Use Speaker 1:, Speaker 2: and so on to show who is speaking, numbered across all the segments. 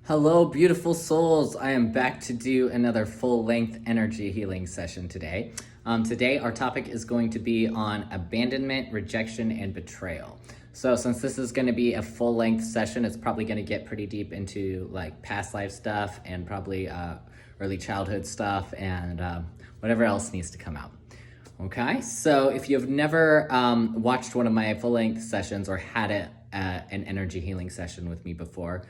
Speaker 1: Hello, beautiful souls. I am back to do another full-length energy healing session today. Today, our topic is going to be on abandonment, rejection, and betrayal. So since this is going to be a full-length session, it's probably going to get pretty deep into like past life stuff and probably early childhood stuff and whatever else needs to come out. Okay, so if you've never watched one of my full-length sessions or had an energy healing session with me before,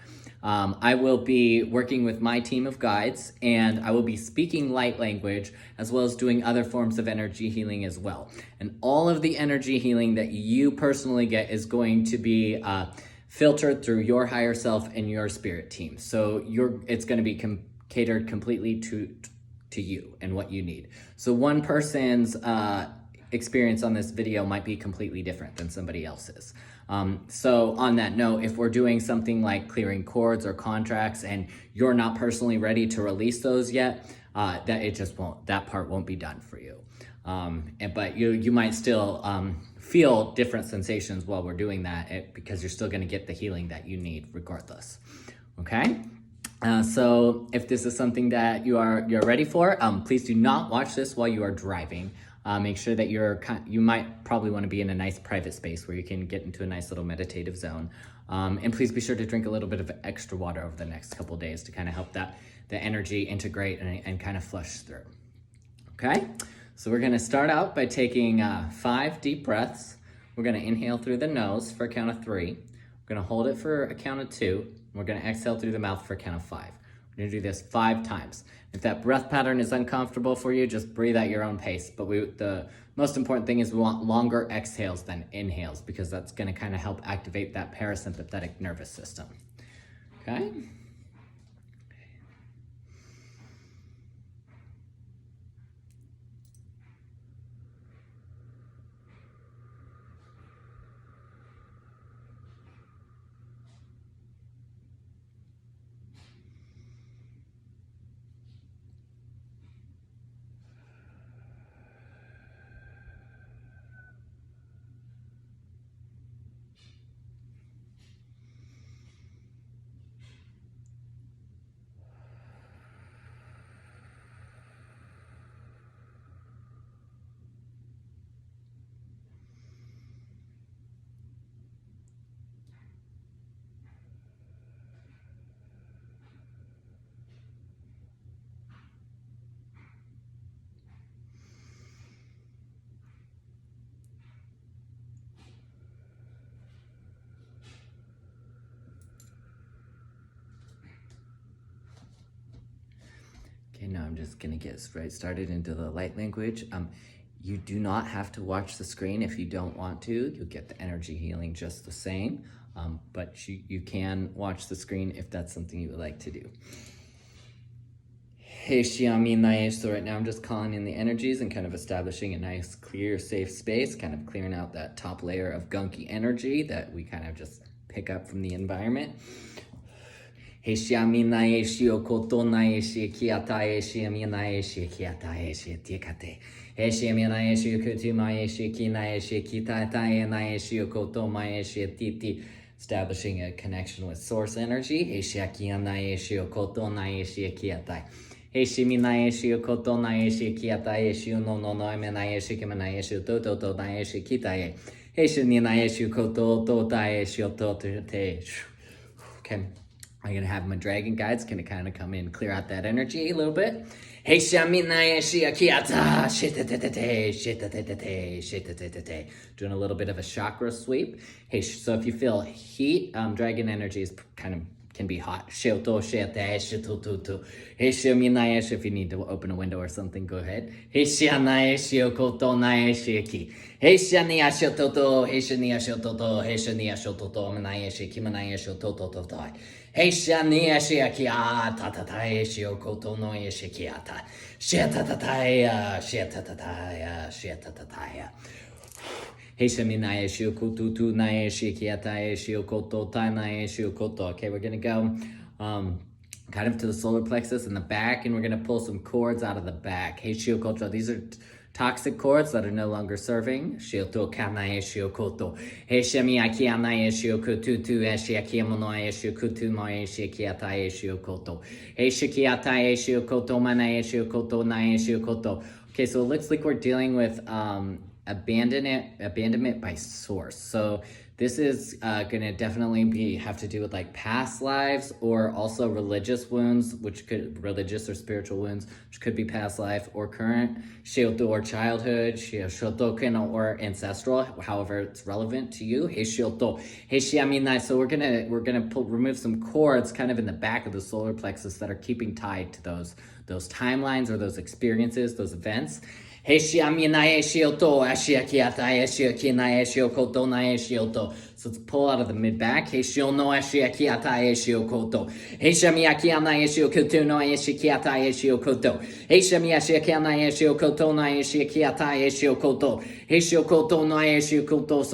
Speaker 1: I will be working with my team of guides, and I will be speaking light language as well as doing other forms of energy healing as well. And all of the energy healing that you personally get is going to be filtered through your higher self and your spirit team. So it's going to be catered completely to you and what you need. So one person's experience on this video might be completely different than somebody else's. So on that note, if we're doing something like clearing cords or contracts and you're not personally ready to release those yet, that part won't be done for you. But you might still feel different sensations while we're doing that because you're still going to get the healing that you need regardless. Okay? So if this is something that you're ready for, please do not watch this while you are driving. Make sure that you might probably want to be in a nice private space where you can get into a nice little meditative zone. And please be sure to drink a little bit of extra water over the next couple days to kind of help the energy integrate and kind of flush through. Okay, so we're going to start out by taking 5 deep breaths. We're going to inhale through the nose for a count of 3. We're going to hold it for a count of 2. We're going to exhale through the mouth for a count of 5. We're going to do this 5 times. If that breath pattern is uncomfortable for you, just breathe at your own pace. But the most important thing is we want longer exhales than inhales because that's going to kind of help activate that parasympathetic nervous system. Okay? Okay, now I'm just gonna get right started into the light language. You do not have to watch the screen if you don't want to. You'll get the energy healing just the same, but you can watch the screen if that's something you would like to do. Hey, Shiami Naesh. So right now I'm just calling in the energies and kind of establishing a nice, clear, safe space, kind of clearing out that top layer of gunky energy that we kind of just pick up from the environment. Heshiami naeshi okoto naeshi kiata heshiami naeshi kiata heshi tikate. Heshiami naeshi kutu maeshi ki naeshi kita tae naeshi okoto maeshi titi. Establishing a connection with source energy. Heshiaki naeshi okoto naeshi kiata. Heshimi naeshi okoto naeshi kiata heshi no no no me naeshi kima naeshi toto to naeshi kitae. Heshini naeshi okoto to taeshi oto te. Okay. I'm going to have my dragon guides kind of come in, clear out that energy a little bit. Hey, doing a little bit of a chakra sweep. Hey, so if you feel heat, dragon energy is can be hot. If you need to open a window or something, go ahead. Okay, we're gonna go kind of to the solar plexus in the back, and we're gonna pull some cords out of the back. These are toxic cords that are no longer serving. Shioto kanae shiokoto. Heshami aki anae shiokutu eshi aki monoe shiokutu moe shikiatae shiokoto. Heshiki atae shiokoto manae shiokoto nae shiokoto. Okay, so it looks like we're dealing with abandonment by source. So this is gonna definitely have to do with like past lives, or also religious wounds, religious or spiritual wounds, which could be past life or current, shioto or childhood, shotoken or ancestral, however it's relevant to you. Shioto, shiaminai. So we're gonna remove some cords kind of in the back of the solar plexus that are keeping tied to those timelines or those experiences, those events. So let's pull out of the mid back. So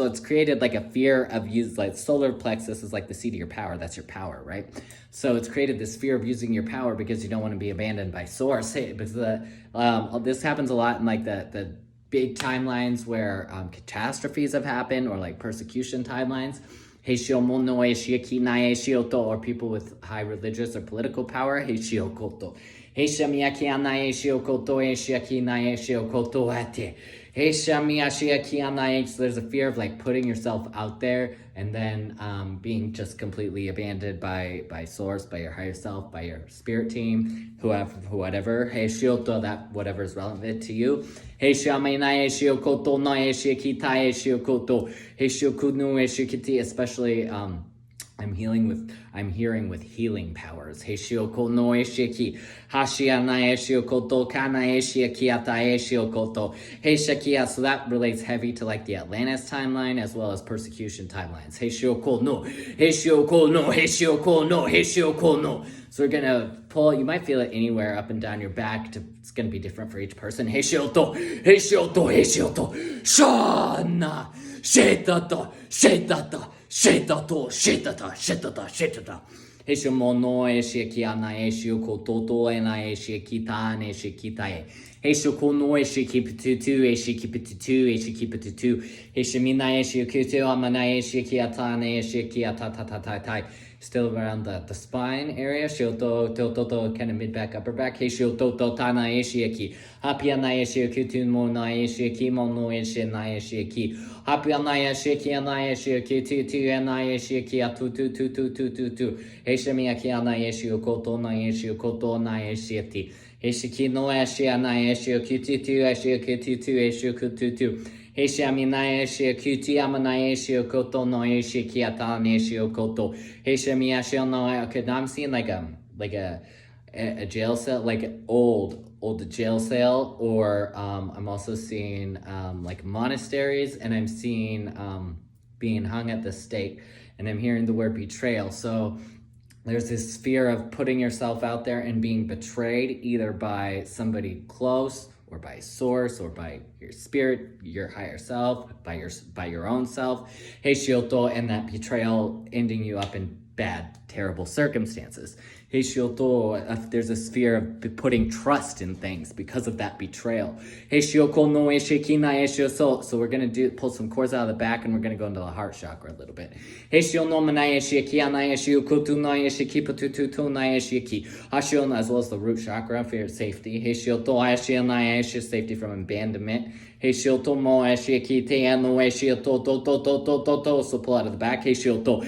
Speaker 1: it's created like a fear of use, like solar plexus is like the seat of your power. That's your power, right? So it's created this fear of using your power because you don't want to be abandoned by source. Because this happens a lot in like the big timelines where catastrophes have happened, or like persecution timelines. Or people with high religious or political power. So there's a fear of like putting yourself out there and then being just completely abandoned by source, by your higher self, by your spirit team, whatever. That whatever is relevant to you. Especially I'm hearing with healing powers. So that relates heavy to like the Atlantis timeline as well as persecution timelines. So we're gonna pull, you might feel it anywhere up and down your back. It's gonna be different for each person. Shana, shetata, shetata. Heshomono eshiki ana eshio kototo ena eshiki tane eshikitae. Heshokono eshiki pitutu eshiki pitutu eshiki pitutu. Heshimina eshio kutu amana eshiki atane eshiki atatatai. Still around the spine area. Shioto, toto, kind of mid back, upper back. Shioto, tana eshiaki. Hapiana eshio kutu mona eshiaki mono eshina eshiaki. Hapiana eshiki ana eshiaki tutu ana eshiaki atu. Heshimiaki ana eshio koto na eshio koto na eshiati. Heshiki no eshi ana eshio kutu eshio kutu eshio kutu. Heshamina eshio kuti amana eshio koto no eshiki atan eshio koto. Heshami eshio no. Okay, now I'm seeing like a jail cell, like an old jail cell, or I'm also seeing like monasteries, and I'm seeing being hung at the stake, and I'm hearing the word betrayal. So there's this fear of putting yourself out there and being betrayed, either by somebody close, or by source, or by your spirit, your higher self, by your own self. Heishioto, and that betrayal ending you up in bad, terrible circumstances. Heishioto, there's a fear of putting trust in things because of that betrayal. Heishioko no eshikina eshioso. So we're gonna pull some cords out of the back, and we're gonna go into the heart chakra a little bit. Heishio no manai eshiki anai eshiokutu nai eshiki patutu nai eshiki. Hashio, as well as the root chakra for your safety. Heishioto eshio nai eshio, safety from abandonment. Heishioto mo eshiki te ano eshioto to. So pull out of the back. Heishioto.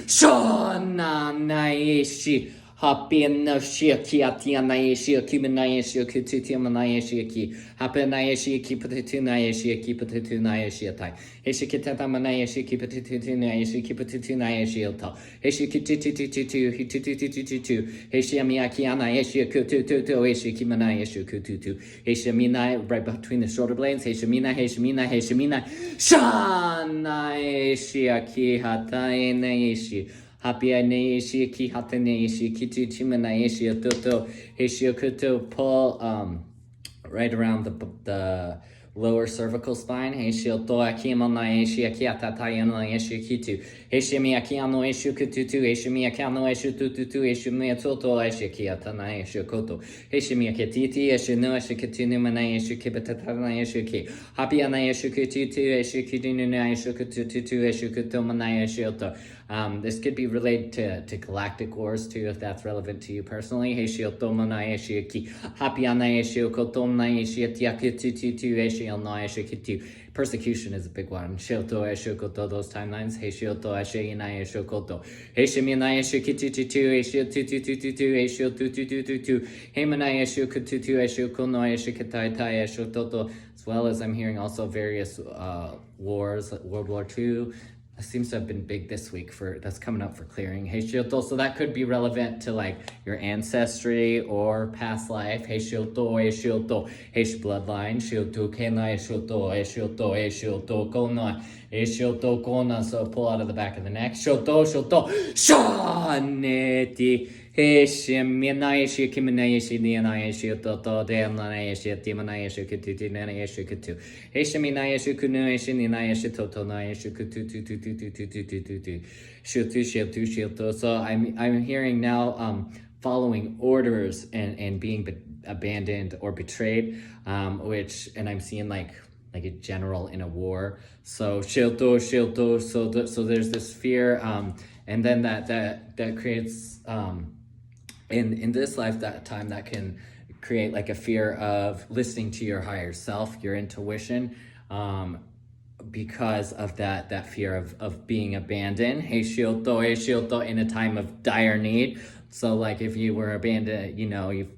Speaker 1: Shana naishi. Happy no shiki atianaishi, kimanaishi, kututiamanaishi, happy naishi, kipatutunaishi, kipatutunaishi, heshikitamanaishi, kipatutunaishi, kipatutunaishi, heshikitutu, heshamiakianaishi, kututu, heshikimanaishi, kututu, heshamina, right between the shoulder blades, heshamina, shanaishi, akihatanaishi. Happy naishi ki hatanaishi kitu chimanaishi toto heshio kuto. Pull right around the lower cervical spine. He shioto akimo na eshi akiata tayano eshi kitu. Heshimi akiano eshu kututu, heshimi akiano eshu tututu, heshimi atoto eshi kiata na eshu koto. Heshimi akititi, eshu no eshu kitunu mana eshu kibatana eshu ki. Happy ana eshu kututu, eshu kidunu na eshu kututu, eshu kuto mana eshu oto. This could be related to galactic wars too, if that's relevant to you personally. Persecution is a big one. Those timelines. As well as I'm hearing also various wars, World War II. That seems to have been big this week that's coming up for clearing. Hey Shioto, so that could be relevant to like your ancestry or past life. Hey Shioto, hey Shioto, hey bloodline. Shioto kenai Shioto, hey Shioto, hey Shioto kona, hey Shioto kona. So pull out of the back of the neck. Shioto, Shioto, shaneti. Heshim Yanayashi Kimanayashi Nianayashi Toto Damanayashi Timanayashi Kutu Nanayashi Kutu Heshim Inayashi Kunuyashi Ninayashi Toto Nayashi Kutu Shutu Shilto. So I'm hearing now following orders and being abandoned or betrayed, which and I'm seeing like a general in a war. So Shilto. So there's this fear, and then that creates in this lifetime that can create like a fear of listening to your higher self, your intuition, because of that fear of being abandoned. Hey Shioto, in a time of dire need. So like if you were abandoned, you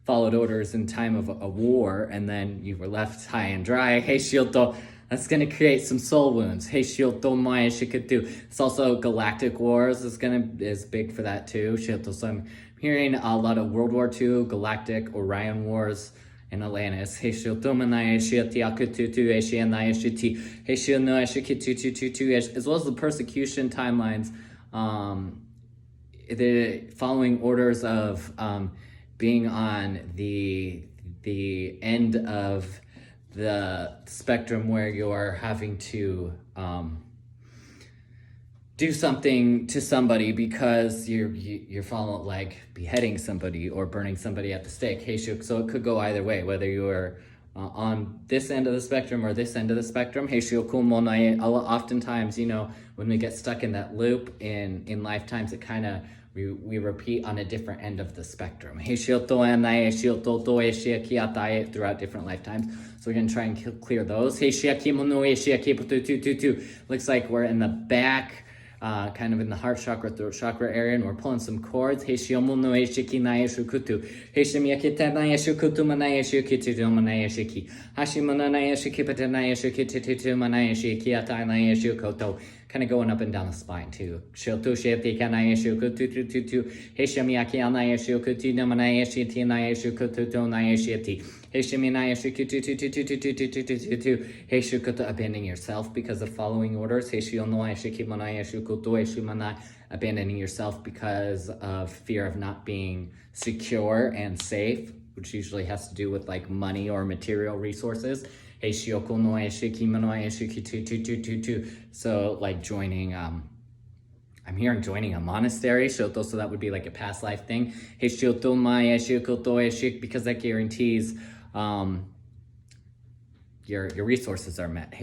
Speaker 1: followed orders in time of a war and then you were left high and dry. Hey Shioto, that's going to create some soul wounds. Hey Shioto Maya Shikatu. It's also galactic wars is big for that too. Shioto. So I'm hearing a lot of World War II, galactic, Orion wars, and Atlantis. Hey Shioto Manaya Shiotiakututu, Eshianaya Shiti, Hey Shiono Eshikitututu, as well as the persecution timelines. The following orders of being on the end of the spectrum where you're having to do something to somebody because you're following like beheading somebody or burning somebody at the stake. Hey, so it could go either way, whether you are on this end of the spectrum or this end of the spectrum. Hey, oftentimes, when we get stuck in that loop in lifetimes, it kind of we repeat on a different end of the spectrum. Throughout different lifetimes. So we're going to try and clear those. Looks like we're in the back, kind of in the heart chakra, throat chakra area, and we're pulling some cords. Kind of going up and down the spine too. Abandoning yourself because of following orders. Abandoning yourself because of fear of not being secure and safe, which usually has to do with like money or material resources. So like joining, I'm hearing joining a monastery, so that would be like a past life thing. Because that guarantees your resources are met.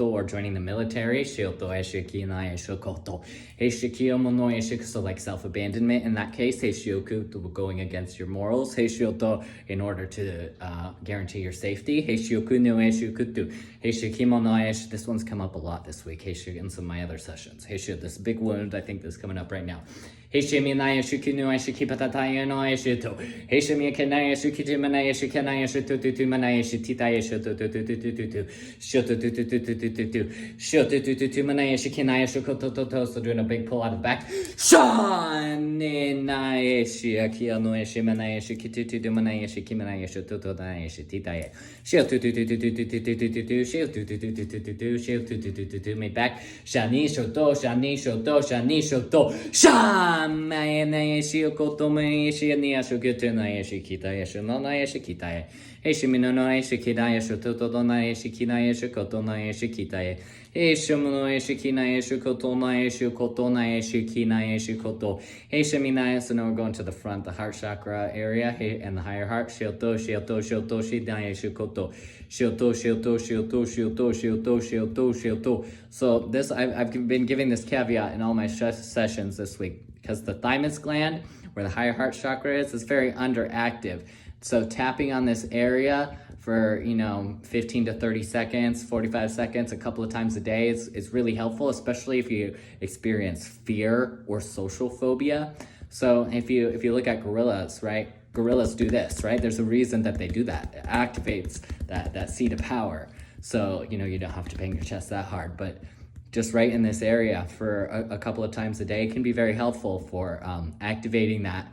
Speaker 1: Or joining the military. So like self-abandonment in that case. Going against your morals. In order to guarantee your safety. This one's come up a lot this week. In some of my other sessions. This big wound, I think this is coming up right now. So doing a big pull out of the back. Made back. Shani shoto, shani shoto, shani shoto, shan. Mayashi Kotomayashi and the Ashukutunayashi Kitayashi Nonayashi Kitaye. Heshiminoyashi Kidayashi Totonayashi Kinayashi Kotonayashi Kitaye. Heshimonoyashi Kinayashi Kotonayashi Kotonayashi Kinayashi Koto. Heshiminaya, so now we're going to the front, the heart chakra area, and the higher heart. Shioto, Shioto, Shioto, Shinayashi Koto. Shioto, Shioto, Shioto, Shioto, Shioto, Shioto, Shioto. So this, I've been giving this caveat in all my sessions this week, because the thymus gland, where the higher heart chakra is very underactive. So tapping on this area for 15 to 30 seconds, 45 seconds, a couple of times a day is really helpful, especially if you experience fear or social phobia. So if you look at gorillas, right? Gorillas do this, right? There's a reason that they do that. It activates that seat of power. So you don't have to bang your chest that hard, but just right in this area for a couple of times a day can be very helpful for activating that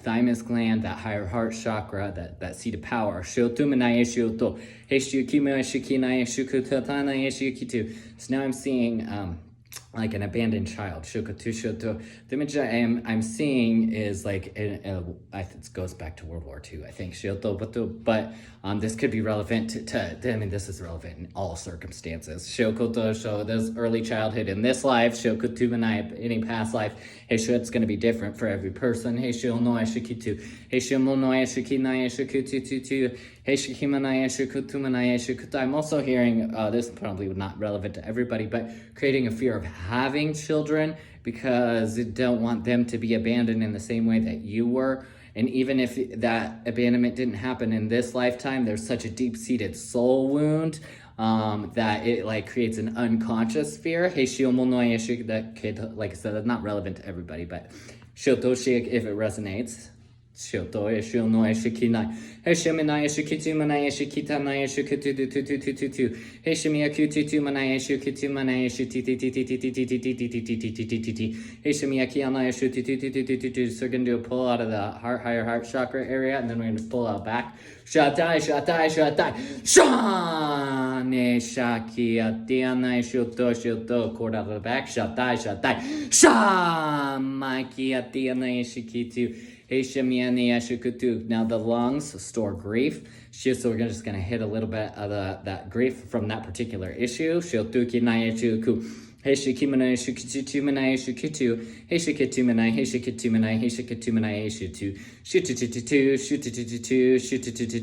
Speaker 1: thymus gland, that higher heart chakra, that seat of power. So now I'm seeing like an abandoned child. The image I'm seeing is like, it goes back to World War II, I think. But this could be relevant this is relevant in all circumstances. So there's early childhood in this life, any past life. It's going to be different for every person. I'm also hearing, this probably not relevant to everybody, but creating a fear of having children because you don't want them to be abandoned in the same way that you were. And even if that abandonment didn't happen in this lifetime, there's such a deep-seated soul wound that it creates an unconscious fear. That could, like I said, that's not relevant to everybody, but if it resonates. Shioto no eshikinai. Heshiminai eshikitu manai eshikita nai eshikutu. Heshimia kutu manai eshikitu manai eshititi. Heshimia kiana eshititi. So we're going to do a pull out of the higher heart chakra area, and then we're going to pull out back. Shatai. Shane shakia diana shioto. Cord out of the back. Shatai. Shamakia diana eshikitu. Now the lungs store grief. So we're just going to hit a little bit of that grief from that particular issue. Heshikimana Shikitu Manai Shikitu, Heshikitu Manai, Heshikitu Manai, Heshikitu Manai Shitu, Shutitu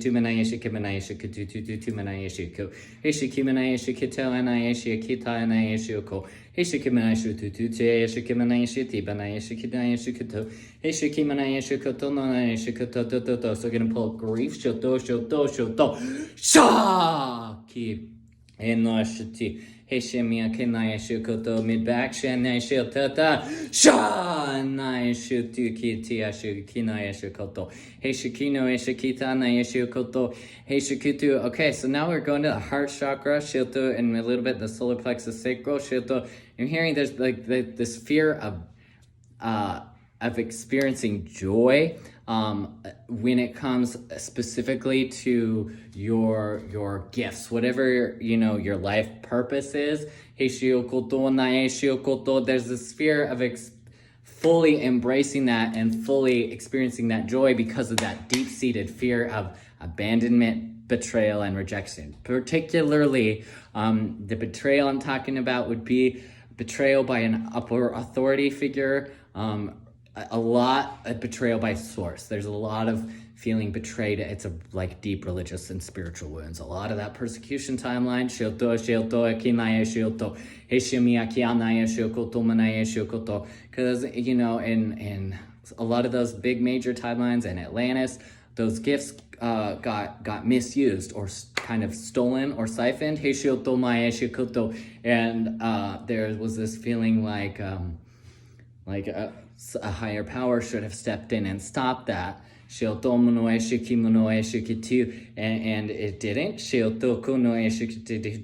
Speaker 1: Manai Shikimanai Shikitu Manai Shiku, Heshikimanai Shikito and I Shikita and I Shiko, Heshikimanai Shutu, Heshikimanai Shiti, Banai Shikitai Shikito, Heshikimanai Shikoto, Nai Shikoto. So we're going to pull grief, Shoto, Shaki, and Noshiti. Heshimia kenai shukoto mid back shanai shiltata shanai shutu kiti ashu kinai shukoto heshikino eshikita nai shukoto heshikutu. Okay, so now we're going to the heart chakra shilto and a little bit the solar plexus sacral shilto. I'm hearing there's like this fear of experiencing joy when it comes specifically to your gifts, whatever your life purpose is. There's this fear of fully embracing that and fully experiencing that joy because of that deep-seated fear of abandonment, betrayal, and rejection. Particularly, the betrayal I'm talking about would be betrayal by an upper authority figure, a lot of betrayal by source. There's a lot of feeling betrayed. It's like deep religious and spiritual wounds. A lot of that persecution timeline. Because in a lot of those big major timelines in Atlantis, those gifts got misused or kind of stolen or siphoned. And there was this feeling like a higher power should have stepped in and stopped that. And it didn't.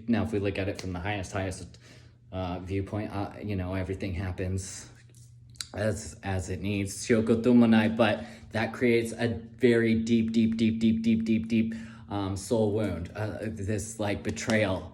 Speaker 1: Now, if we look at it from the highest viewpoint, everything happens as it needs. But that creates a very deep soul wound. This betrayal.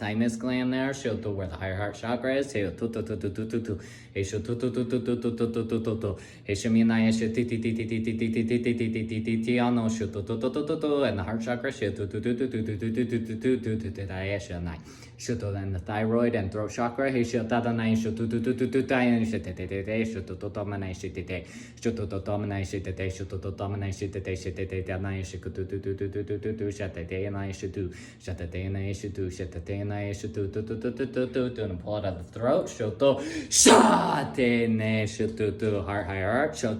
Speaker 1: thymus gland there, where the higher heart chakra is. And the heart chakra. And the thyroid and throat chakra. And pull it out of the throat. Heart, high heart. Now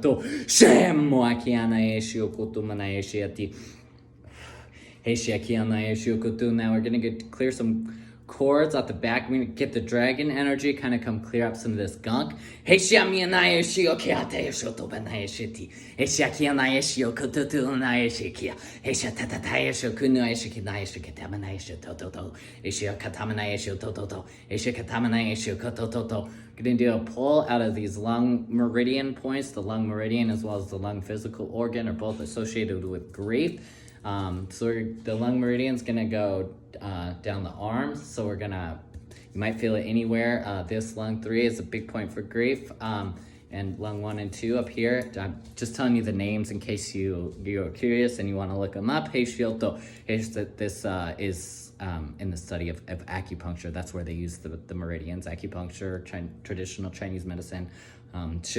Speaker 1: we're gonna clear some cords out the back. We're gonna get the dragon energy, kind of come clear up some of this gunk. Gonna do a pull out of these lung meridian points. The lung meridian as well as the lung physical organ are both associated with grief. So the lung meridian is gonna go down the arms. So you might feel it anywhere. This lung 3 is a big point for grief. And lung 1 and 2 up here. I'm just telling you the names in case you're curious and you want to look them up. This is in the study of acupuncture. That's where they use the meridians. Acupuncture, traditional Chinese medicine. As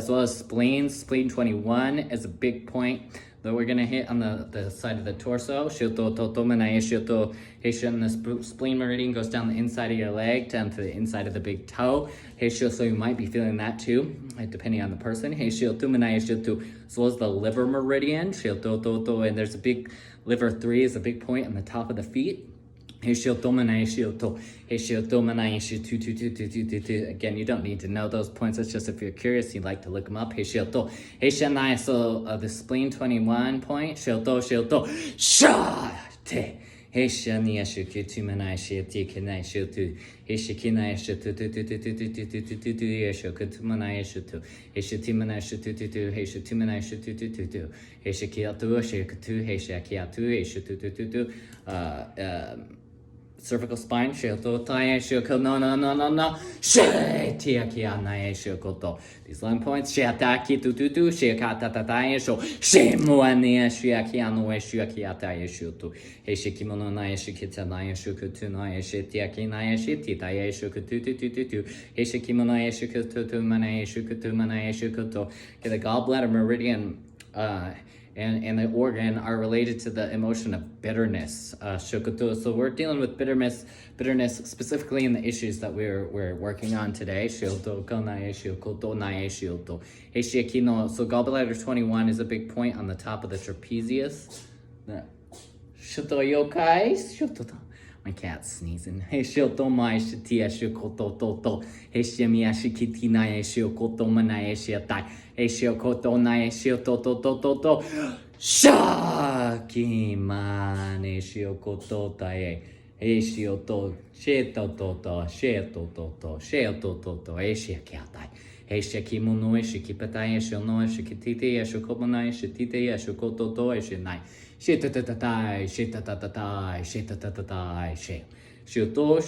Speaker 1: well as spleen. Spleen 21 is a big point that we're gonna hit on the side of the torso. And the spleen meridian goes down the inside of your leg, down to the inside of the big toe. So you might be feeling that too, depending on the person. As well as the liver meridian. And there's a big, liver 3 is a big point on the top of the feet. Again, you don't need to know those points. It's just if you're curious, you'd like to look them up. So the spleen 21 point. Heshania shukutu manai tikanai shutu. Heshikina shutu yeshukutu manai shutu. Heshitimana shutu heshitimana shutu. Heshikiatu shikutu heshakiatu heshutu. Cervical spine, shioto tae shioko no. Tiakia nae shiokoto. These long points, shiataki tututu, shiakata tatae sho, shimuania shiakiano shiakiata yeshutu. Heshikimono nae shikita nae shukutu nae shitiaki nae shitita yeshukutu. Heshikimono yeshukutu manae shukutu manae shukuto. Okay, the gallbladder meridian, and the organ are related to the emotion of bitterness. Shokoto. So we're dealing with bitterness specifically in the issues that we're working on today. Shioto konae shiokoto nae shioto. Heishiakino. So gallbladder 21 is a big point on the top of the trapezius. Shoto yokai. Shoto. My cat's sneezing. Hey, shioto mai shitia shiokoto toto. Hey, shimia shikiti nae shiokoto manae shiatai. Hey, shiokoto nae shioto toto. Shaki mane shiokoto tae. Hey, shioto sheto toto. Hey, shiakiatai. Hey, shikimono shikipatai shiono shikitite shikomonai shitite shikoto to shinai. Shitatatai. Shuto.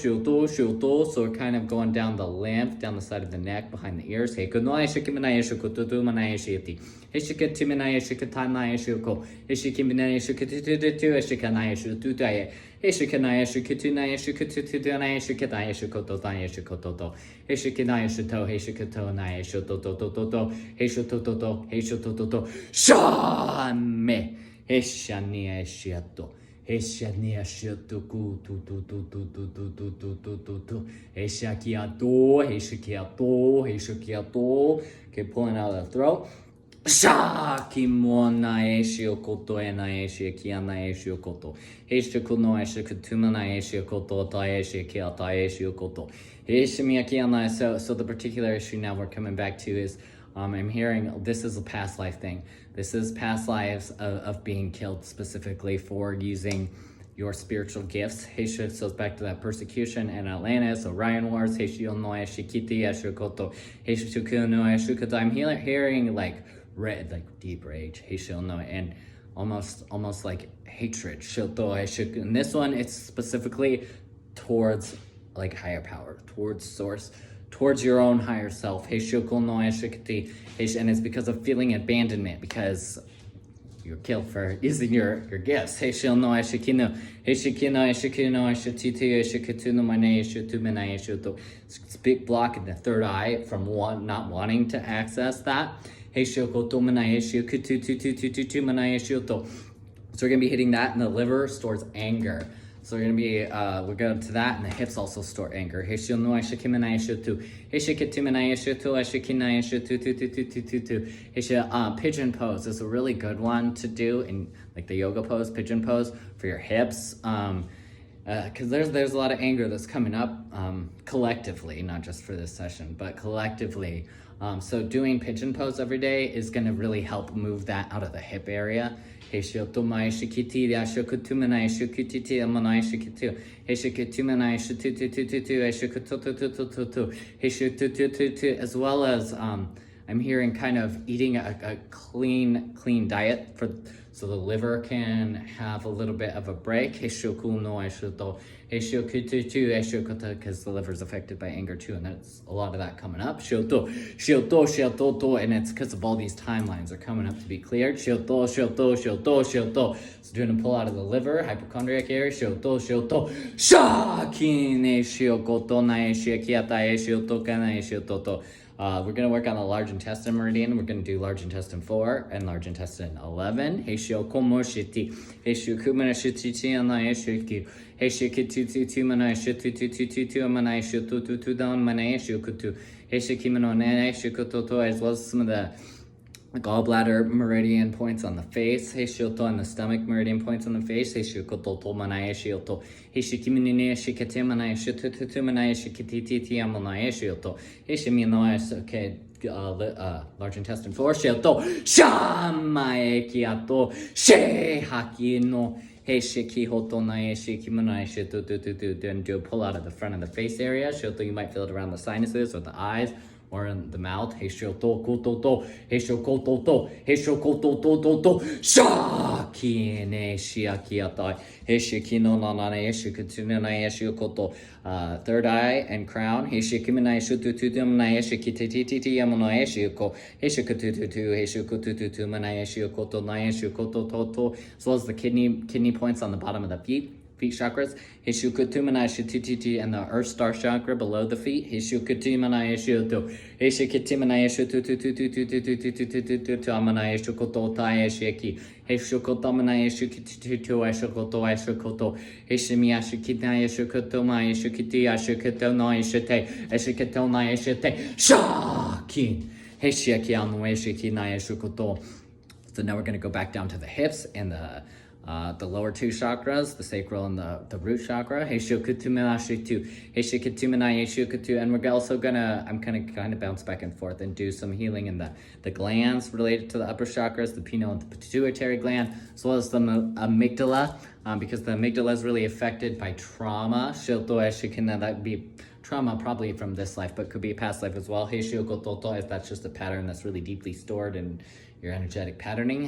Speaker 1: So we're kind of going down the lymph, down the side of the neck, behind the ears. Hey, kunoi shikimanai shukutu manai shiti. Hishikatimanai shikatanai shuko. Hishikimanai shukatutu, Hishikanai shututai. Hishikanai shukutunai shukututunai shikatai shukototai shukototo. Hishikanai shuto, Hishikatonai shutotototo. Hishutototo. Shame. Heshania shiato. Heshania shiato ku tu. Heshakiato. Okay, pulling out of the throat. Shakimona shiokoto ena shiakiana shiokoto. Heshakuno shikutumana shiokoto tae shiakiata shiokoto. Heshamiakiana. So the particular issue now we're coming back to is I'm hearing this is a past life thing. This is past lives of being killed specifically for using your spiritual gifts. Heisha goes back to that persecution in Atlantis, Orion Wars, Heishio no Shikiti Ashukoto, Heishuku no Ashukata. I'm hearing like deep rage, Heishio no, and almost like hatred. Shoto Ashuku. And this one, it's specifically towards like higher power, towards source, towards your own higher self. And it's because of feeling abandonment, because you're killed for using your gifts. Big block in the third eye from not wanting to access that. So we're going to be hitting that, and the liver stores anger. So we're going to that, and the hips also store anger. Pigeon pose is a really good one to do in like the yoga pose, pigeon pose for your hips. Because there's a lot of anger that's coming up collectively, not just for this session, but collectively. So doing pigeon pose every day is going to really help move that out of the hip area. As well as I'm hearing kind of eating a clean diet so the liver can have a little bit of a break. Because the liver is affected by anger too, and that's a lot of that coming up. And it's because of all these timelines are coming up to be cleared. So doing a pull out of the liver, hypochondriac area. We're going to work on the large intestine meridian. We're going to do large intestine 4 and large intestine 11. As well as some of the gallbladder meridian points on the face, and the stomach meridian points on the face. Okay, large intestine 4. Hey shiki hoto nae shiki manai shito do. Then do a pull out of the front of the face area. Shoto, you might feel it around the sinuses or the eyes or in the mouth. Hey shoto koto. Hey shokoto to. Hey shokoto to. Shaki ne shiaki atai. Hey shiki no nanane shikutu na shikoto. Third eye and crown. Hey shiki manai shutu manai shikiti yamanai shiko. Hey shikutu. Hey shikutu manai shikoto nae shikoto to. As well as the kidney points on the bottom of the feet chakras. Hishukutumanai shutiti and the earth star chakra below the feet. Hishukutumanai shutu. Hishukitimanai shutu amanai shukoto tai shiki. Hishukotamanai shukititu ashukoto ashukoto. Hishimiya shukitai shukotomai shukiti ashukoto nai shite. Eshukoto nai shite. Shakin. Hishiaki anwe shiki nai shukoto. So now we're going to go back down to the hips and the lower two chakras, the sacral and the root chakra. And we're also gonna, I'm kind of bounce back and forth and do some healing in the glands related to the upper chakras, the pineal and the pituitary gland, as well as the amygdala, because the amygdala is really affected by trauma. That be trauma probably from this life, but could be a past life as well. If that's just a pattern that's really deeply stored in your energetic patterning.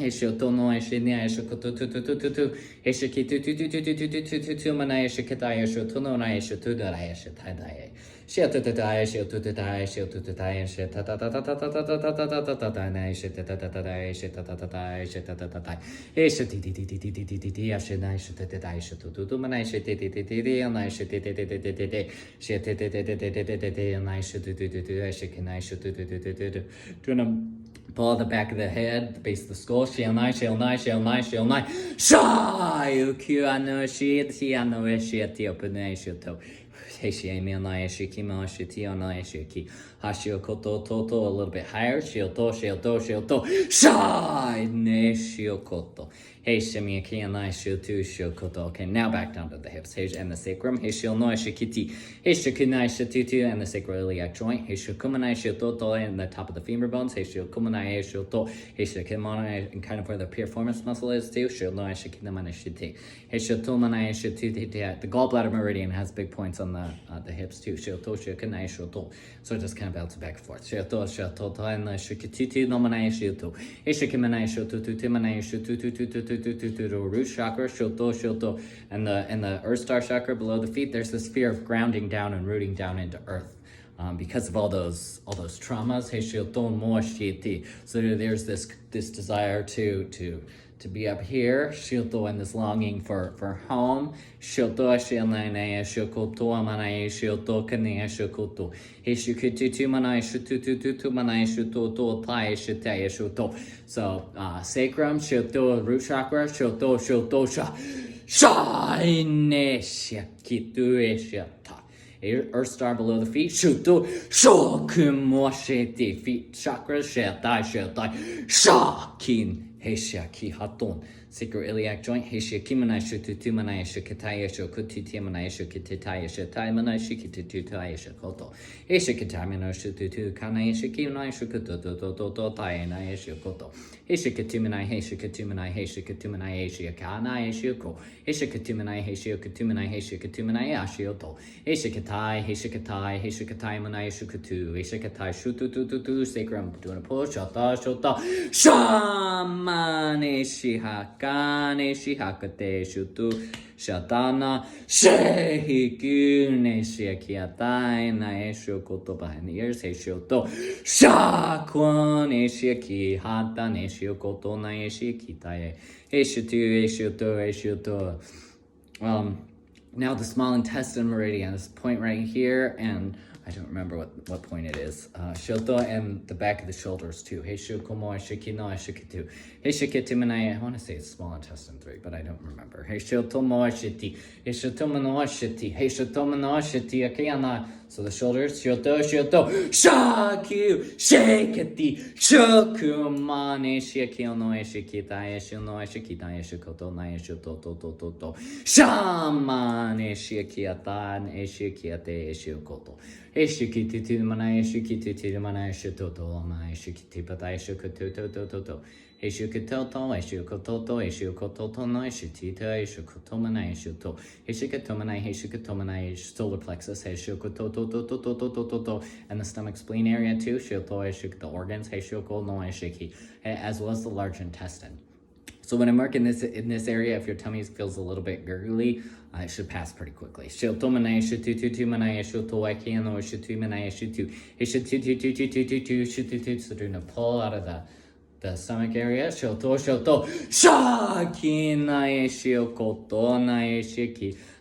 Speaker 1: Pull the back of the head, the base of the skull. Shai ukyu ano shi ti ano shi ti opune shi to. Heishi emi anai shi kimo shi ti anai shi ki. Hashio koto toto a little bit higher. Shioto. Shai ne shiokoto. Hey shimi ki anai shiotu shiokoto. Okay, now back down to the hips. Hey and the sacrum. Hey shio no shikiti. Hey shikunai shitutu and the sacroiliac joint. Hey shikumanai shiototo and the top of the femur bones. Hey shikumanai shioto. Hey shikimanai and kind of where the piriformis muscle is too. Shio no shikinamana shiti. Hey shiotomanai shituti. The gallbladder meridian has big points on the hips too. Shioto shikunai shioto. So it just kind of bounce back and forth. Shioto and the shikitutu no manai shioto. Hey shikimanai shiotutu manai shiotutu. Root chakra, shoto, and the earth star chakra below the feet. There's this fear of grounding down and rooting down into earth, because of all those traumas. So there's this desire to be up here, shilto, and this longing for home. Shilto ashilnane shokoto amanae shilto kane shokoto. Hishukutu manae shututu manae shutoto tai shite shuto. So sacrum, shilto, root chakra, shilto shine shakitu shata. Earth star below the feet, shuto shokumoshete, feet chakras, shetai shakin. Heishaki haton. Sacroiliac joint. Heishakimanai shututumanai shukataya shukutimanai shukititaya shatai manai shikitutai shakoto. Heishakatamino shututu kanai shakimanai shukutoto tayanai shakoto. Heishakatumanai heishakatumanai heishakanai shuko. Heishakatumanai heishakatumanai ashioto. Heishakatai manai shukutu. Heishakatai shutututu sacrum. Doing a pull. Shota. Shamane shihakate shutu shatana shehikune shiakiatai naesho koto behind the ears. Heishoto shakwane shiaki hata nesho koto naeshikitae. Heishoto. Now the small intestine meridian, this point right here, and I don't remember what point it is. Shoto and the back of the shoulders too. Heishukomo shikino shikitu. Heishikitimanai, I want to say it's small intestine 3, but I don't remember. Heishotomo shiti. Heishotomo shiti. Heishotomo shiti. Akiyana. So the shoulders, shoto, shaku, shakati, shokumane, shikino, shikita, shino, shikita, shikoto, nae, shoto, shamane, shikiatan, shikiate, shikoto. Eshikiti manai shikiti manai shitoto manai shikiti patai shikoto. Heshu Katoto, Eshu Kototo, Eshu Kototo no Eshu Tita, Eshu Kotomana, Eshu To, Heshu Katomanai, solar plexus, Heshu Kototo, and the stomach spleen area too, Shioto, Eshu, the organs, Heshu Ko no Eshiki, as well as the large intestine. So when I'm working in this area, if your tummy feels a little bit gurgly, it should pass pretty quickly. So do a pull out of the stomach area.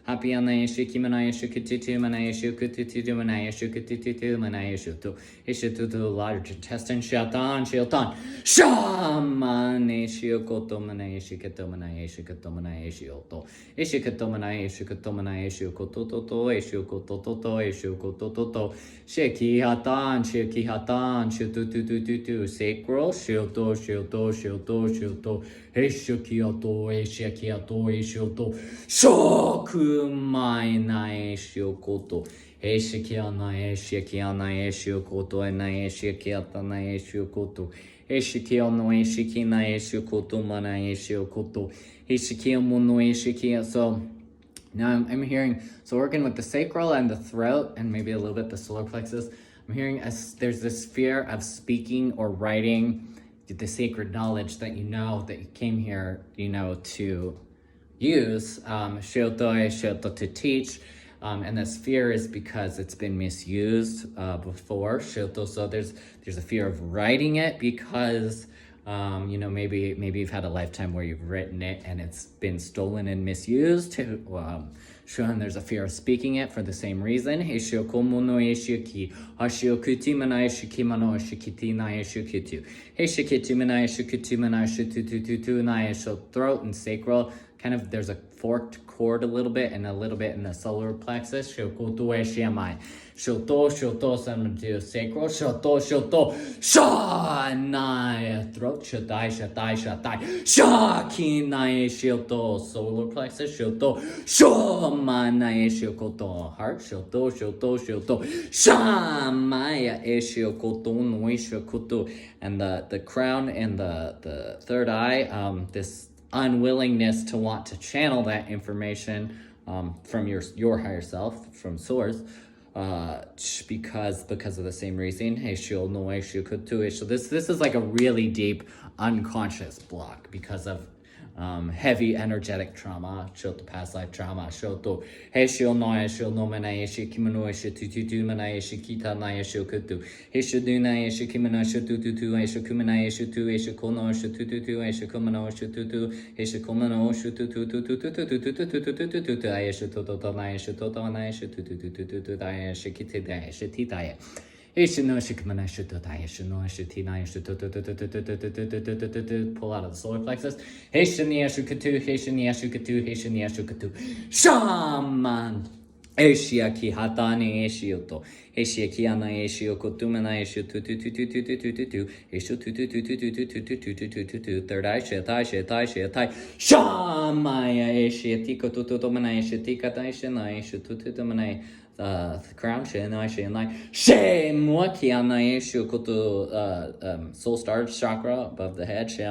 Speaker 1: Happy Anayashiki Manayashukutu Manayashukutu Manayashukutu Manayashutu Ishutu large intestine Shatan Shamaneshiokoto Manayashikato Manayashikato Manayashioto Ishikato Manayashikato Manayashukototo Eshukototo Eshukototo Sheki Hatan Shututututu Sacral Shioto Eshukiato Shokumai Naeshiokoto Eshikiana Eshiokoto and Naeshikiata Naeshiokoto Eshikiano Eshikina Eshiokoto Manaeshiokoto Eshikiamono Eshikia. So now I'm hearing, so working with the sacral and the throat and maybe a little bit the solar plexus, I'm hearing there's this fear of speaking or writing the sacred knowledge that you came here, to use, shoto to teach, and this fear is because it's been misused before. Shoto, so there's a fear of writing it because maybe you've had a lifetime where you've written it and it's been stolen and misused. And there's a fear of speaking it for the same reason. Throat and sacral, kind of there's a forked cord a little bit and a little bit in the solar plexus. Shoto, so I'm going to do sacral. Shoto, shanai, throat, shatai. Shakinai, shoto, solar plexus. Shoto, shomanai, shokoto, heart. Shoto, shamaya, shokoto, noi, shokoto. And the crown and the third eye, this unwillingness to want to channel that information from your higher self, from source, because of the same reason. This is like a really deep unconscious block because of heavy energetic trauma, shoto past life trauma, shoto heishio no manaishi kimono tutu manaishi kita naishu kutu heishu du naishi kimono tutu heishu kumanaishi tu heishu kono tutu heishu komano tutu heishu komano tutu aishu toto naishu toto naishu tutu aishu kite aishu titaye. Pull out of the solar plexus. Shaman. Eshiaki hatani eshioto. Eshiaki ana eshiokotu mana eshiotu. Third eye, shetai. Shamaya eshiatiko tutu mana eshiatika taishana eshiotu mana. Crown soul star chakra above the head. Okay,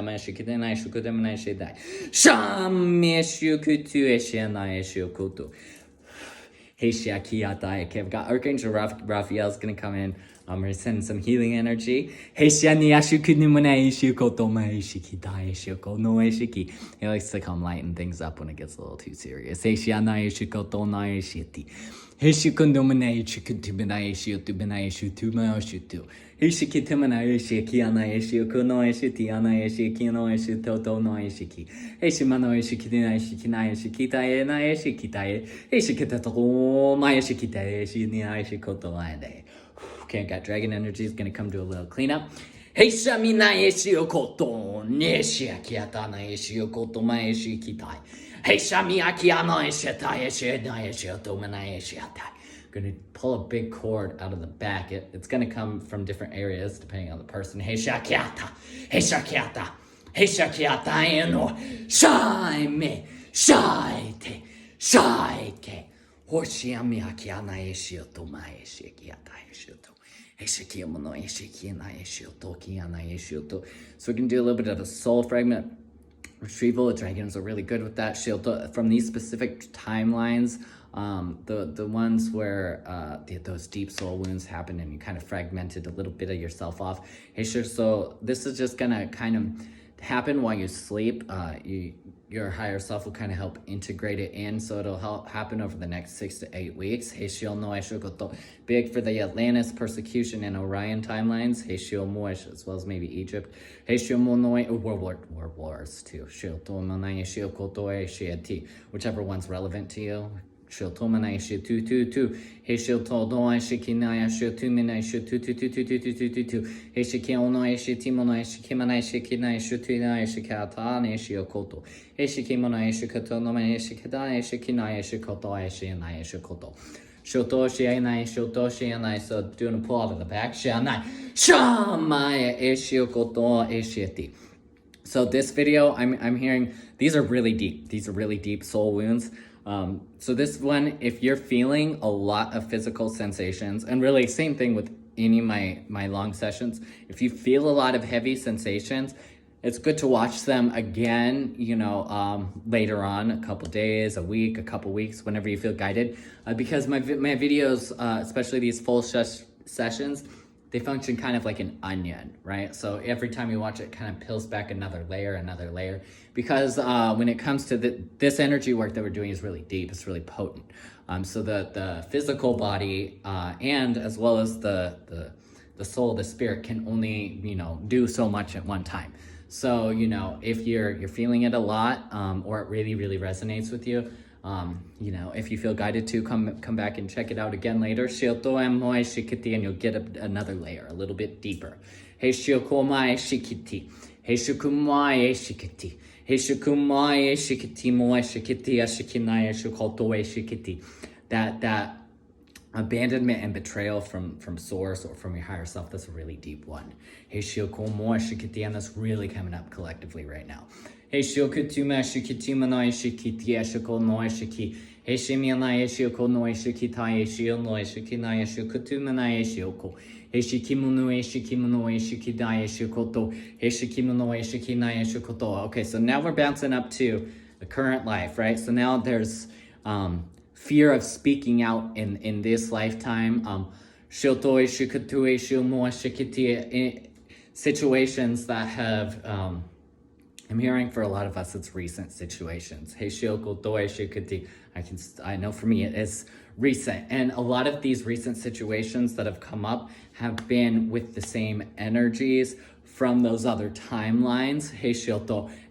Speaker 1: I've got Archangel Raphael is going to come in. We're going to send some healing energy. He likes to come lighten things up when it gets a little too serious. Okay, got dragon energy is going to come to a little cleanup. Heishamina Eshiokoto, Neshiakiatana Eshiokoto Maeshikitai. Heishamiakiana Eshetai Eshena Eshioto Manaeshiatai. Gonna pull a big cord out of the back. It's gonna come from different areas depending on the person. Heishakiata eno Shaime Shaite Hoshiamiakiana Eshioto Maeshikiata Eshioto. we can do a little bit of a soul fragment retrieval. Dragons are really good with that. From these specific timelines, the ones where those deep soul wounds happen and you kind of fragmented a little bit of yourself off. So this is just gonna kind of happen while you sleep. Your higher self will kind of help integrate it in, so it'll help happen over the next 6 to 8 weeks. Big for the Atlantis, persecution, and Orion timelines. As well as maybe Egypt. World Wars too. Whichever one's relevant to you. So doing a pull out of the back. So this video, I'm hearing, these are really deep. These are really deep soul wounds. So this one, if you're feeling a lot of physical sensations, and really same thing with any of my long sessions, if you feel a lot of heavy sensations, it's good to watch them again, later on, a couple days, a week, a couple weeks, whenever you feel guided, because my videos, especially these full sessions, they function kind of like an onion, right? So every time you watch it, kind of peels back another layer, because when it comes to this energy work that we're doing is really deep, it's really potent. So the physical body and as well as the soul, the spirit can only, do so much at one time. So, if you're feeling it a lot, or it really, really resonates with you, if you feel guided to come back and check it out again later, and you'll get another layer, a little bit deeper. That abandonment and betrayal from source or from your higher self, that's a really deep one. And that's really coming up collectively right now. Okay, so now we're bouncing up to the current life, right? So now there's fear of speaking out in this lifetime. Situations that have, I'm hearing for a lot of us, it's recent situations. I know for me it is recent. And a lot of these recent situations that have come up have been with the same energies from those other timelines,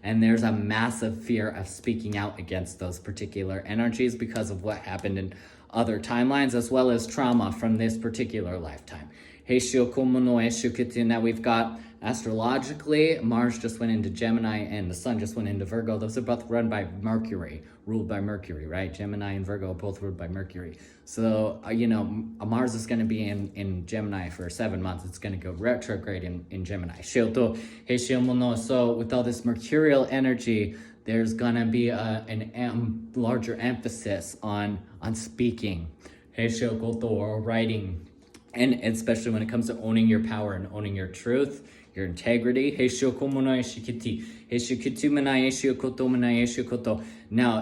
Speaker 1: and there's a massive fear of speaking out against those particular energies because of what happened in other timelines, as well as trauma from this particular lifetime. Now we've got astrologically, Mars just went into Gemini and the Sun just went into Virgo. Those are both ruled by Mercury, right? Gemini and Virgo are both ruled by Mercury. So, Mars is going to be in Gemini for 7 months. It's going to go retrograde in Gemini. So with all this mercurial energy, there's going to be a larger emphasis on speaking, or writing, and especially when it comes to owning your power and owning your truth, your integrity. Now,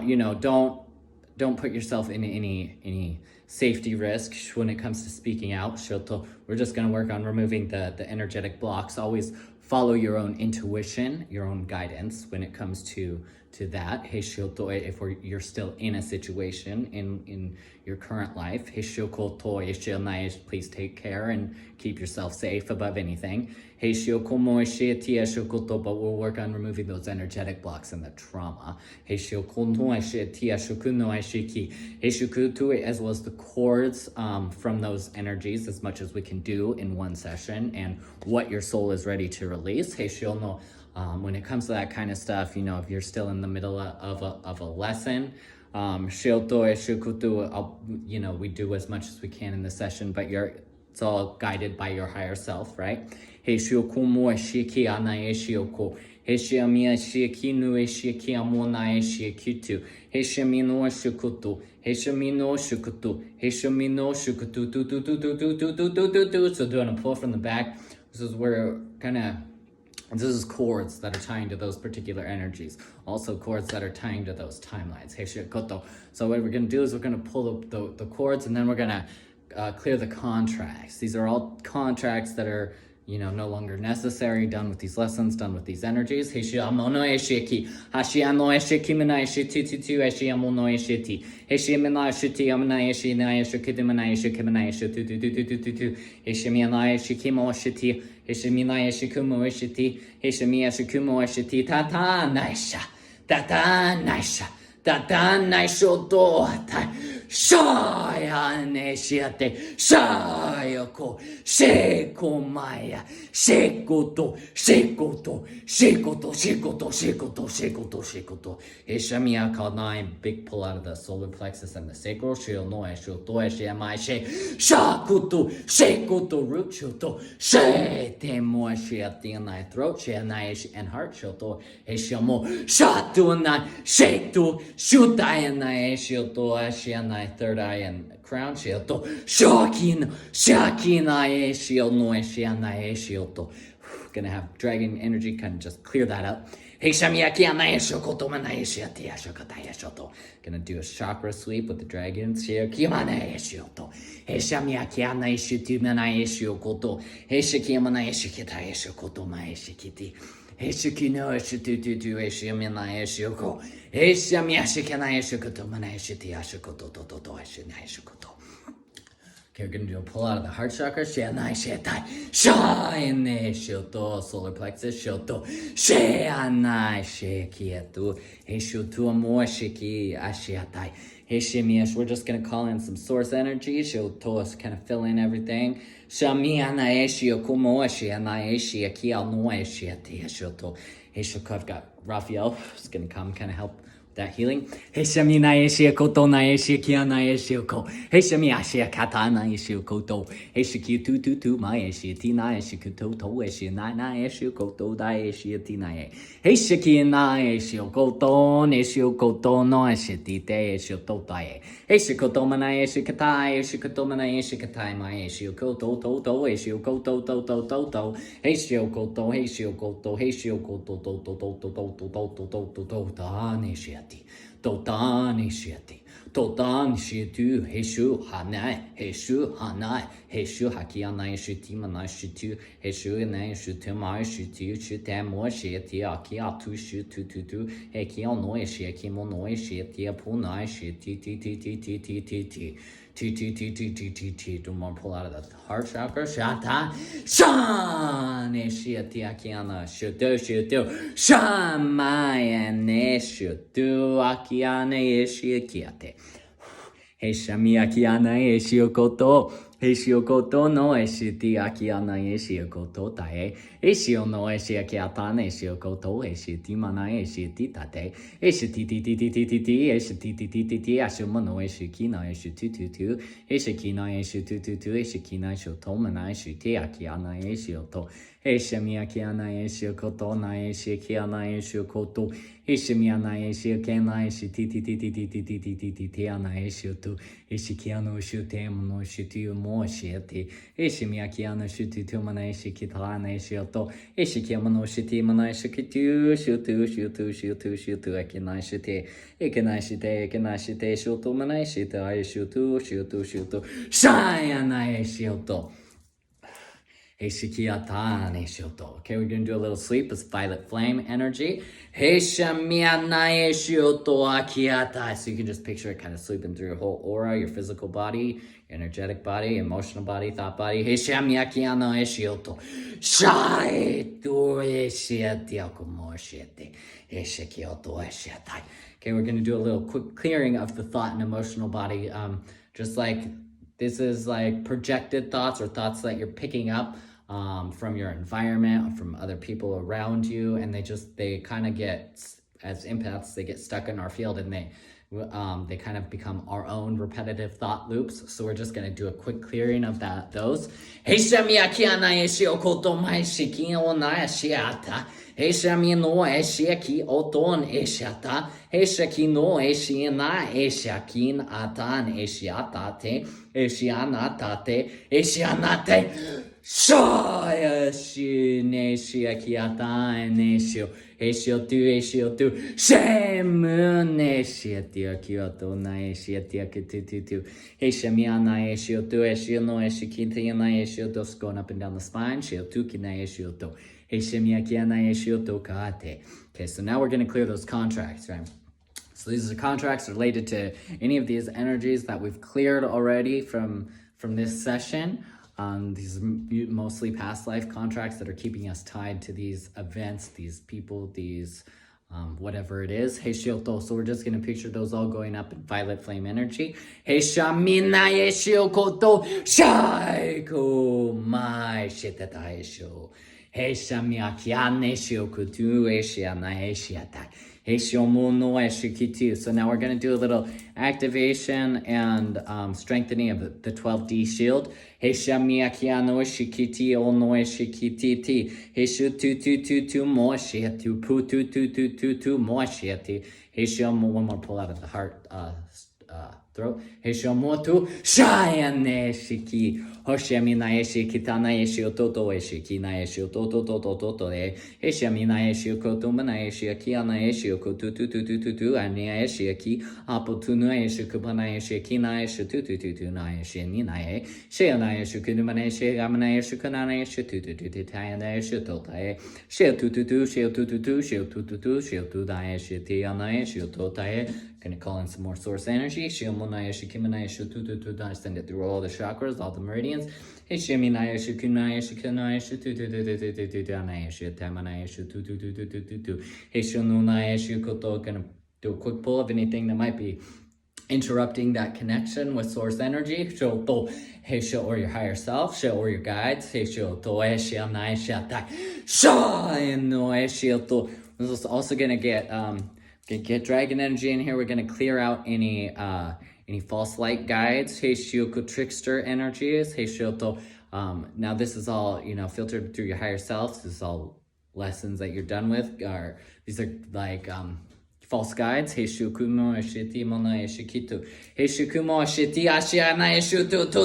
Speaker 1: don't put yourself in any safety risk when it comes to speaking out. We're just going to work on removing the energetic blocks. Always follow your own intuition, your own guidance when it comes to that. If you're still in a situation in your current life, please take care and keep yourself safe above anything. But we'll work on removing those energetic blocks and the trauma. As well as the cords from those energies, as much as we can do in one session, and what your soul is ready to release. When it comes to that kind of stuff, if you're still in the middle of a lesson, we do as much as we can in the session, but It's all guided by your higher self, right? Heishioku mo shiki ana eishioku. Heishiamia shiki nu shiki amona shikitu. Heishamino shukutu. Heishamino shukutu. Heishamino shukutu. So doing a pull from the back. This is where this is chords that are tying to those particular energies. Also chords that are tying to those timelines. Heishikoto. So what we're going to do is we're going to pull the chords, and then we're going to clear the contracts. These are all contracts that are, no longer necessary, done with these lessons, done with these energies. Heishiamono eshiki. Hashiano eshiki mana eshiti tutu eshiamono eshiti. Heshimina eshiti amana eshina eshikidimana eshikimana eshitu tu. Heshimiana eshikimo eshiti. Heshimina eshikumo eshiti. Heshimi eshikumo eshiti. Tata naisha. Tata naisha. Tata naisho doata. Shaya neshiate. Shayako. Sheko maya. Shekoto. Shekoto. Shekoto. Shekoto. Shekoto. Shekoto. Shekoto. Heshamiya kanai. Big pull out of the solar plexus and the sacral. Shio no esho to eshiamai she. Shakuto. Shekoto. Root shoto. She temo eshiati in thy throat. Sheanai and heart shoto. Heshamo. Shatu na. Shetu. Shutai and thy eshioto. Eshianai third eye and crown shioto. Shakin. Shakin ae shio no eshianai shioto. Gonna have dragon energy kind of just clear that up. Gonna do a chakra sweep with the dragons here. Okay, we're going to do a pull out of the heart chakra. Shanai shetai. Shine shoto. Solar plexus shoto. Shanai shekietu. Heshotu amor shiki ashiatai. Heshimiash. We're just going to call in some source energy. Shoto kind of fill in everything. Shamiana eshio kumo shiana eshia kial no eshiati shoto. Heshoko. I've got Raphael. Who's going to come kind of help that healing. Heishami na eshia koto na eshia kia na eshia ko. Heishami ashia kata na eshia koto. Heishiki tu ma eshia ti na eshia koto to eshia na eshia koto da eshia ti na e. Heishiki na eshia koto eshia koto no eshia ti te eshia to ta e. Eshia koto ma na eshia kata eshia koto ma na eshia kata ma eshia koto to eshia koto to. Heishia koto heishia koto heishia koto to ta eshia. Totani shiati, Totan shitu, Heshu hanai, Heshu hanai, Heshu hakianai shiti manai shitu, Heshu nai shutumai shitu, Shutamo shiti, Akiatu shutu tutu, Hekion no shikimo no shiti, Punai shiti. Do more pull out of the heart chakra. Shata. Shan. Shiati Akiana. Shutu. Shamaya. Neshutu. Akiana. Shiakiate. Heishami Akiana. Shiokoto. Heishiokoto no eshiti akiana eshiokoto tae. Eshio no eshiakiatane eshiokoto eshiti mana eshiti tate. Eshiti ashuma no eshikina eshitutu. Eshikina eshitutu. Eshikina shotomana eshiti akiana eshioto. Eshami akiana eshiokoto na eshikiana eshiokoto. Eshimiana eshiakana eshiti ana eshioto. Eshikiano shutemo no shitu mo shiti. Eshimiakiano shutu tumana eshikitana eshioto. Eshikiamano shiti mana eshikitu. Shutu. Ekinashite. Ekinashite. Shutu mana eshita. Shutu. Shayana eshioto. Eshikiatane shoto. Okay, we're going to do a little sweep. It's violet flame energy. Heishamianae shioto akiata. So you can just picture it kind of sweeping through your whole aura, your physical body, your energetic body, emotional body, thought body. Heishamiakianae shioto. Shaitu eshiatiakumoshete. Heshikioto eshiatai. Okay, we're going to do a little quick clearing of the thought and emotional body. Just like this is like projected thoughts or thoughts that you're picking up from your environment, from other people around you, and they kind of get, as empaths, they get stuck in our field and they kind of become our own repetitive thought loops. So we're just going to do a quick clearing of those. Heshami no eshiaki oton eshiata. Heshaki no eshiana eshiakin atan eshiatate. Eshianatate. Eshianate. Shaya shine shiakiata nesho. Eshio tu. Shemun eshiatia kyoto na eshiatia kitutu. Heshamiana eshio tu eshio no eshikintiana eshio dos going up and down the spine. Shio tu kina eshio to. Okay, so now we're going to clear those contracts, right? So these are contracts related to any of these energies that we've cleared already from this session. These are mostly past life contracts that are keeping us tied to these events, these people, these whatever it is. So we're just going to picture those all going up in violet flame energy. So now we're going to do a little activation and strengthening of the 12D shield. One more pull out of the heart throat. Heshomotu Shayane Shiki Hoshemina Eshi Kitana Eshi Ototo Eshi Kina Eshi Ototo Heshamina Eshi Kotumana Eshi Akiana Eshi Okotutu Ania Eshi Aki Apotuna Eshi Kupana Eshi Kina Eshi Tutu Na Eshi Ninae Sheana Eshi Kunumana Eshi Gamana Eshi Kanana Eshi Tutu Tayana Eshi Totae Sheo Tutu Sheo Tuda Eshi Tiana Eshi Totae. Gonna call in some more source energy. Send it through all the chakras, all the meridians. Gonna do a quick pull of anything that might be interrupting that connection with source energy. Or your higher self, or your guides. This is also gonna get dragon energy in here. We're going to clear out any false light guides. Trickster energies. Now this is all, filtered through your higher selves. This is all lessons that you're done with. These are like false guides. Heshukumo eshiti mona eshikitu. Heshukumo eshiti ashiana eshutu to.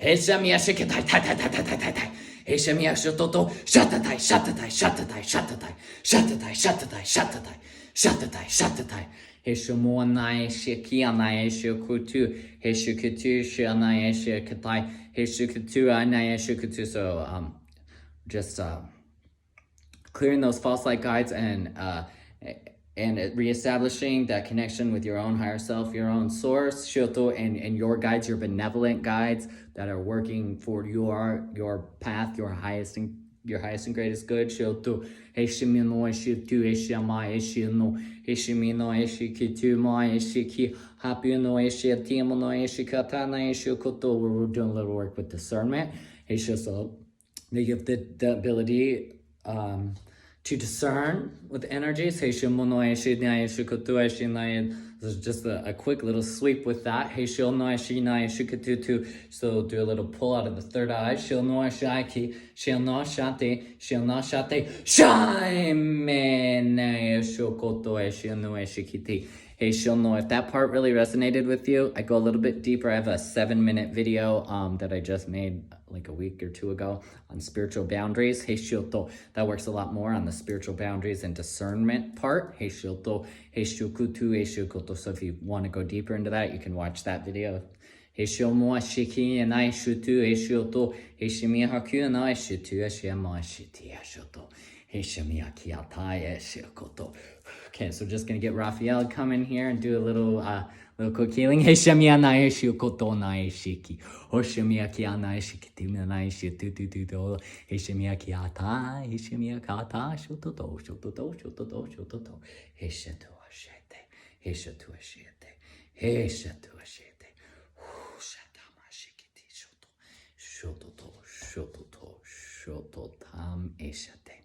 Speaker 1: Heshami ashikitai tai. Heshami ashototo shatatai. Heshumonai shikianai eshukutu. Heshukutu shanai eshukatai. Heshukutu anai eshukutu. So just clearing those false light guides and reestablishing that connection with your own higher self, your own source, Shoto, and your guides, your benevolent guides that are working for your path, your highest and greatest good. Shoto, Heshimino Eshitu, Eshama Eshino, Heshimino Eshikitu, Ma Eshiki, Hapuno Eshiatimono Eshikatana Eshikoto, where we're doing a little work with discernment. So they give the ability to discern with energies. This is just a quick little sweep with that. So do a little pull out of the third eye. If that part really resonated with you, I go a little bit deeper. I have a 7-minute video that I just made like a week or two ago on spiritual boundaries. That works a lot more on the spiritual boundaries and discernment part. So if you want to go deeper into that, you can watch that video. Okay, so just gonna get Raphael come in here and do a little quick healing. Hey, Shemiana Eshu Kotona Eshiki. Or Shemiakiana Eshikimana Eshu Tutu. Hey, Shemiakiata, Hey, Shemiakata, Shototo. Hey, Shatu Ashete. Hey, Shatu Ashete. Hey, Shatu Ashete. Shatama Shikiti Shoto. Tam Eshate.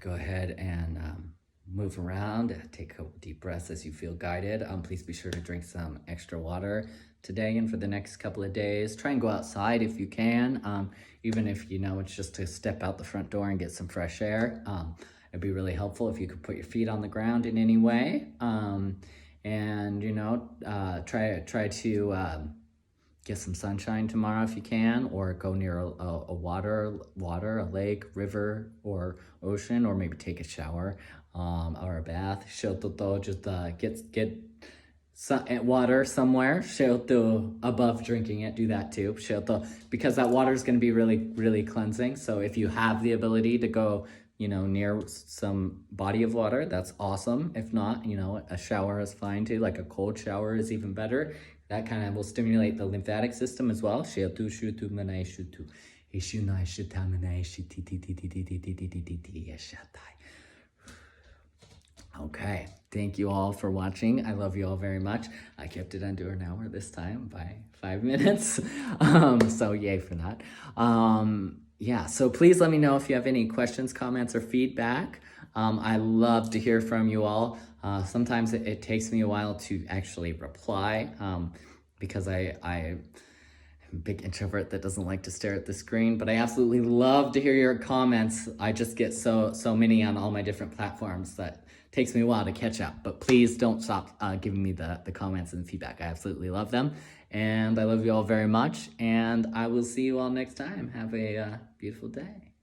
Speaker 1: go ahead and move around, take a deep breath as you feel guided. Please be sure to drink some extra water today and for the next couple of days. Try and go outside if you can, even if it's just to step out the front door and get some fresh air. It'd be really helpful if you could put your feet on the ground in any way, and try to get some sunshine tomorrow if you can, or go near a water, a lake, river, or ocean, or maybe take a shower or a bath. Just get water somewhere. Above drinking it, do that too. Because that water is going to be really, really cleansing. So if you have the ability to go, near some body of water, that's awesome. If not, a shower is fine too. Like a cold shower is even better. That kind of will stimulate the lymphatic system as well. Okay, thank you all for watching. I love you all very much. I kept it under an hour this time by 5 minutes. So yay for that. Yeah, so please let me know if you have any questions, comments, or feedback. I love to hear from you all. Sometimes it takes me a while to actually reply because I'm a big introvert that doesn't like to stare at the screen, but I absolutely love to hear your comments. I just get so many on all my different platforms that takes me a while to catch up, but please don't stop giving me the comments and the feedback. I absolutely love them, and I love you all very much, and I will see you all next time. Have a beautiful day.